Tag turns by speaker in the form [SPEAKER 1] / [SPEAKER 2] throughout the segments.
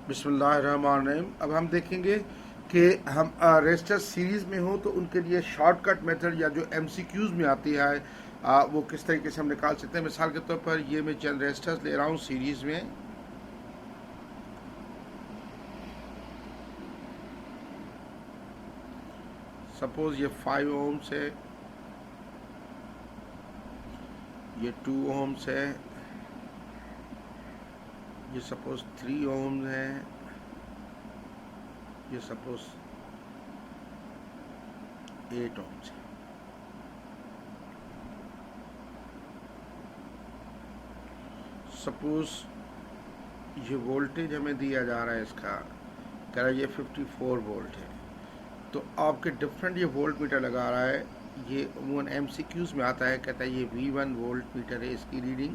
[SPEAKER 1] बिस्मिल्लाहिर्रहमानिर्रहीम। अब हम देखेंगे कि हम रेस्टर सीरीज़ में हो तो उनके लिए शॉर्टकट मेथड या जो एमसीक्यूज़ में आती है वो किस तरीके से हम निकाल सकते हैं। मिसाल के तौर पर ये मैं चंद रेस्टर्स ले रहा हूँ सीरीज़ में। सपोज़ ये 5 ओम्स है, ये 2 ओम्स है, ये सपोज़ 3 ओम्स है, ये सपोज़ 8 ओम्स है। सपोज़ ये वोल्टेज हमें दिया जा रहा है, इसका कह रहा है ये 54 वोल्ट है। तो आपके डिफरेंट ये वोल्ट मीटर लगा रहा है। ये अमूमन एमसीक्यूज़ में आता है, कहता है ये V1 वोल्ट मीटर है, इसकी रीडिंग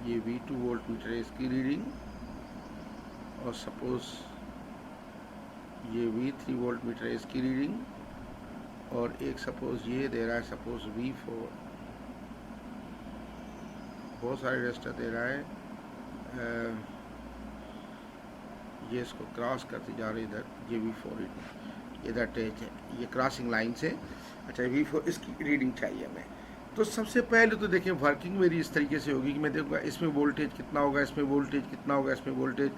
[SPEAKER 1] ये V2 वोल्ट मीटर है, इसकी रीडिंग, और सपोज़ ये V3 वोल्ट मीटर है, इसकी रीडिंग, और एक सपोज़ ये दे रहा है सपोज़ V4। बहुत सारे रेजिस्टर दे रहा है। ये इसको क्रॉस करती जा रही इधर, ये V4 रीडिंग इधर टच है, ये क्रॉसिंग लाइन से। अच्छा V4 इसकी रीडिंग चाहिए हमें। तो सबसे पहले तो देखें वर्किंग मेरी इस तरीके से होगी कि मैं देखूँगा इसमें वोल्टेज कितना होगा, इसमें वोल्टेज कितना होगा, इसमें वोल्टेज।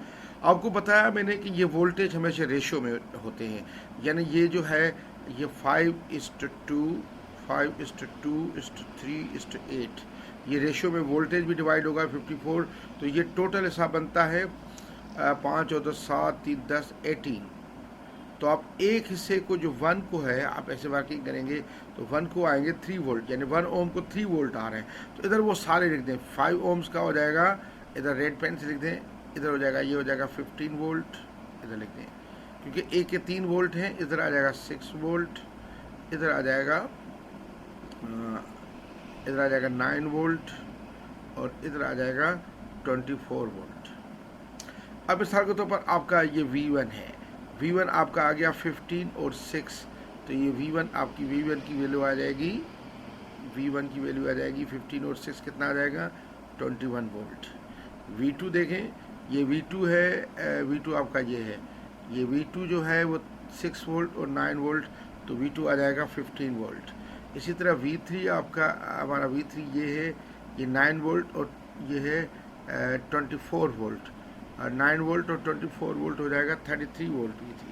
[SPEAKER 1] आपको बताया मैंने कि ये वोल्टेज हमेशा रेशो में होते हैं, यानी ये जो है ये 5:2, 5:2:3:8, ये रेशो में वोल्टेज भी डिवाइड होगा 54। तो ये टोटल ऐसा बनता है 5 और 10 7 3 10 18। तो आप एक हिस्से को जो 1 को है आप ऐसे वर्किंग करेंगे तो 1 को आएंगे 3 वोल्ट, यानी 1 ओम को 3 वोल्ट आ रहे हैं। तो इधर वो सारे लिख दें। 5 ओम्स का हो जाएगा, इधर रेड पेन से लिख दें, इधर हो जाएगा ये हो जाएगा 15 वोल्ट, इधर लिख दें, क्योंकि एक के 3 वोल्ट हैं। इधर आ जाएगा 6 वोल्ट, इधर आ जाएगा 9 वोल्ट, और इधर आ जाएगा 24 वोल्ट। अब मिसाल के तौर पर आपका ये V1 है, V1 आपका आ गया 15 और 6। तो ये V1 आपकी V1 की वैल्यू आ जाएगी, V1 की वैल्यू आ जाएगी 15 और 6 कितना आ जाएगा 21 वोल्ट। V2 देखें, ये V2 है, V2 आपका ये है, ये V2 जो है वो 6 वोल्ट और 9 वोल्ट, तो V2 आ जाएगा 15 वोल्ट। इसी तरह V3 आपका, हमारा V3 ये है, ये 9 वोल्ट और ये है 24 वोल्ट, और 9 वोल्ट और 24 वोल्ट हो जाएगा 33 वोल्ट V3।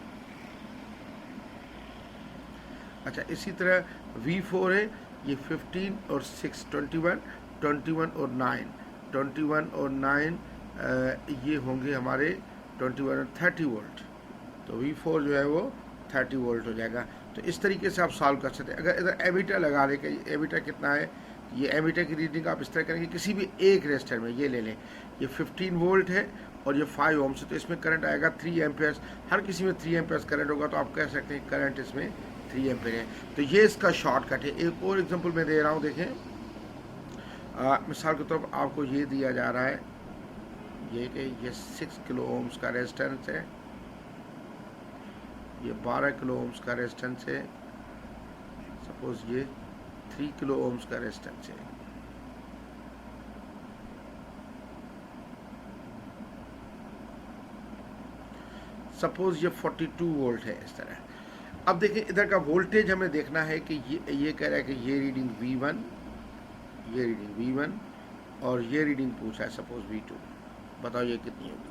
[SPEAKER 1] अच्छा, इसी तरह V4 है, ये 15 और 6 21, 21 और 9, 21 और 9 ये होंगे हमारे 21 और 30 वोल्ट। तो V4 जो है वो 30 वोल्ट हो जाएगा। तो इस तरीके से आप सॉल्व कर सकते हैं। अगर इधर एमीटर लगा दें कि एमीटर कितना है, ये एमीटर की रीडिंग आप इस तरह करेंगे किसी भी एक रेजिस्टर में। ये ले लें, ये 15 वोल्ट है और ये 5 ओम से, तो इसमें करंट आएगा 3 एम्पेयर्स। हर किसी में 3 एम्पेयर्स करंट होगा, तो आप कह सकते हैं करंट इसमें 3 एम्पेयर है। तो ये इसका शॉर्टकट है। एक और एग्जांपल मैं दे रहा हूँ, देखें। मिसाल के तौर पर आपको ये दिया जा रहा है, ये कि ये 6 किलो ओम्स का रेजिस्टेंस है, ये 12 किलो ओम्स का रेजिस्टेंस है, सपोज ये 3 किलो ओम्स का रेजिस्टेंस है। सपोज ये 42 वोल्ट है, इस तरह। अब देखें इधर का वोल्टेज हमें देखना है कि ये कह रहा है कि ये रीडिंग V1, ये रीडिंग V1, और ये रीडिंग पूछा है सपोज V2। बताओ ये कितनी होगी।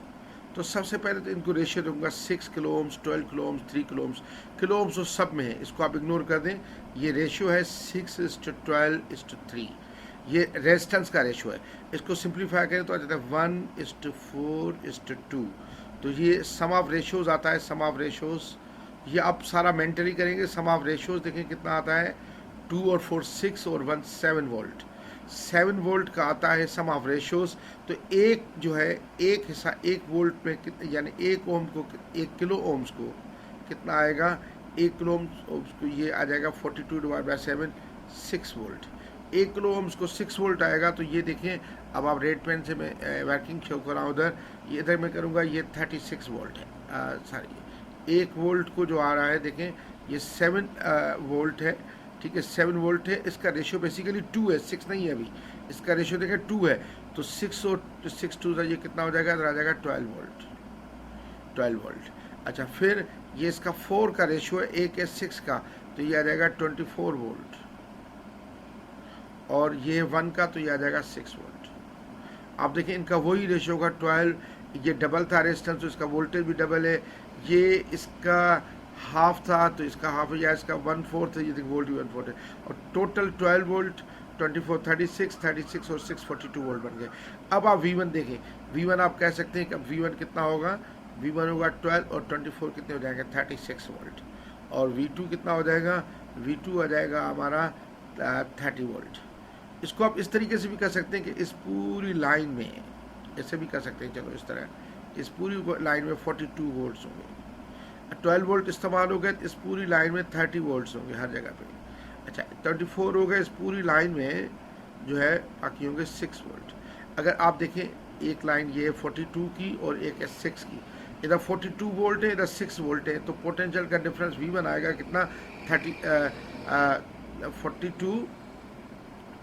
[SPEAKER 1] तो सबसे पहले तो इनको रेशियो दूंगा, 6 kilo ohms, 12 kilo ohms, 3 kilo ohms. Kilo ohms तो सब में है, इसको आप इग्नोर कर दें। ये रेशियो है 6:12:3, ये रेजिस्टेंस का रेशियो है। इसको सिंप्लीफाई करें तो आ जाता है 1:4:2। तो ये सम ऑफ रेशियोज आता है, सम ऑफ रेशियोज। ये आप सारा मेंटली करेंगे। सम ऑफ रेशियोज देखें कितना आता है, 2 और 4 6 और 1 7 वोल्ट। 7 वोल्ट का आता है सम ऑफ रेशियोज। तो एक जो है, एक हिस्सा 1 वोल्ट में यानी 1 ओम को, 1 किलो ओम्स को कितना आएगा, 1 किलो ओम्स को ये आ जाएगा 42/7, 6 वोल्ट। 1 किलो ओम्स को 6 वोल्ट आएगा। तो ये देखें, अब आप रेड पेन से मैं वर्किंग शो कर रहा हूँ उधर, ये इधर मैं करूँगा, ये 36 वोल्ट है। सॉरी, 1 वोल्ट को जो आ रहा है देखें, ये 7 वोल्ट है, ठीक है, 7 वोल्ट है। इसका रेशियो बेसिकली 2 है, 6 नहीं है अभी। इसका रेशियो देखें 2 है, तो 6 और 6 2 ये कितना हो जाएगा, इधर आ जाएगा 12 वोल्ट। अच्छा, फिर ये इसका 4 का रेशियो है, एक है 6 का, तो ये आ जाएगा 24 वोल्ट, और ये 1 का, तो ये आ जाएगा 6 वोल्ट। आप देखिए इनका वही रेशियो होगा 12, ये डबल था रेजिस्टेंस, तो इसका वोल्टेज भी डबल है, ये इसका हाफ था तो इसका हाफ है, या इसका 1/4 है, ये देखिए वोल्ट भी 1/4 है, और टोटल 12 वोल्ट 24 36 और 642 वोल्ट बन गए। अब आप V1 देखें, V1 आप कह सकते हैं कि अब V1 कितना होगा, V1 होगा 12 और 24 कितने हो जाएंगे 36 वोल्ट, और V2 कितना हो जाएगा, V2 आ जाएगा हमारा 30 वोल्ट। इसको आप इस तरीके से भी कर सकते हैं कि इस पूरी लाइन में ऐसे भी कर सकते हैं, चलो इस तरह, इस पूरी लाइन में 42 वोल्ट्स होंगे, 12 वोल्ट इस्तेमाल हो गए, इस पूरी लाइन में 30 वोल्ट्स होंगे हर जगह पे। अच्छा, 24 हो गए, इस पूरी लाइन में जो है बाकी होंगे 6 वोल्ट। अगर आप देखें एक लाइन ये है 42 की और एक है 6 की, इधर 42 वोल्ट है, इधर 6 वोल्ट है, तो पोटेंशियल का डिफरेंस V1 आएगा कितना 42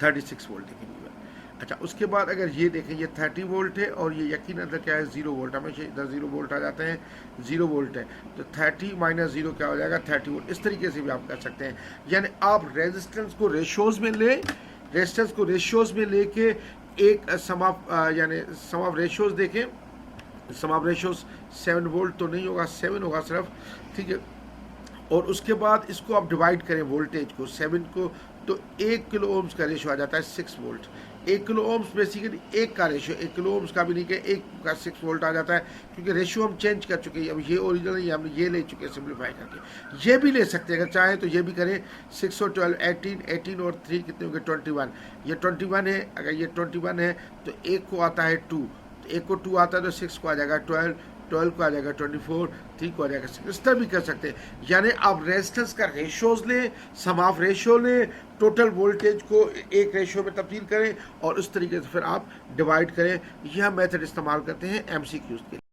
[SPEAKER 1] 36 वोल्ट देखेंगे। अच्छा, उसके बाद अगर ये देखें, ये 30 वोल्ट है और ये यकीन अंदर क्या है 0 वोल्ट, हमेशा इधर 0 वोल्ट आ जाते हैं, 0 वोल्ट है, तो 30 माइनस 0 क्या हो जाएगा 30 वोल्ट। इस तरीके से भी आप कर सकते हैं, यानी आप रेजिस्टेंस को रेशियोज में ले, रेजिस्टेंस को रेशियोज में लेके एक सम ऑफ रेशियोज देखें, सम ऑफ रेशियोज 7 वोल्ट तो नहीं होगा, 7 होगा सिर्फ, ठीक है, और उसके बाद इसको आप डिवाइड करें वोल्टेज को 7 को, तो 1 किलो ओम्स का रेशियो आ जाता है 6 वोल्ट। 1 किलो ओम्स बेसिकली 1 का रेशियो, 1 किलो ओम्स का भी नहीं कि 1 का 6 वोल्ट आ जाता है, क्योंकि रेशियो हम चेंज कर चुके हैं, अब ये ओरिजिनल है, हमने ये ले चुके हैं सिंप्लीफाई करके। ये भी ले सकते हैं अगर चाहें तो, ये भी करें, 6 और 12 18 और 3 कितने होंगे 21, ये 21 है, अगर ये 21 है तो 1 को आता है 2, तो 1 को 2 आता है तो 6 को आ जाएगा 12 को आ जाएगा 24, 3 को आ जाएगा 6। इस तरह भी कर सकते हैं, यानी आप रेजिस्टेंस का रेशियोज लें, सम ऑफ रेशियो लें, टोटल वोल्टेज को एक रेशियो में तब्दील करें और उस तरीके से फिर आप डिवाइड करें। यह मेथड इस्तेमाल करते हैं MCQs के लिए।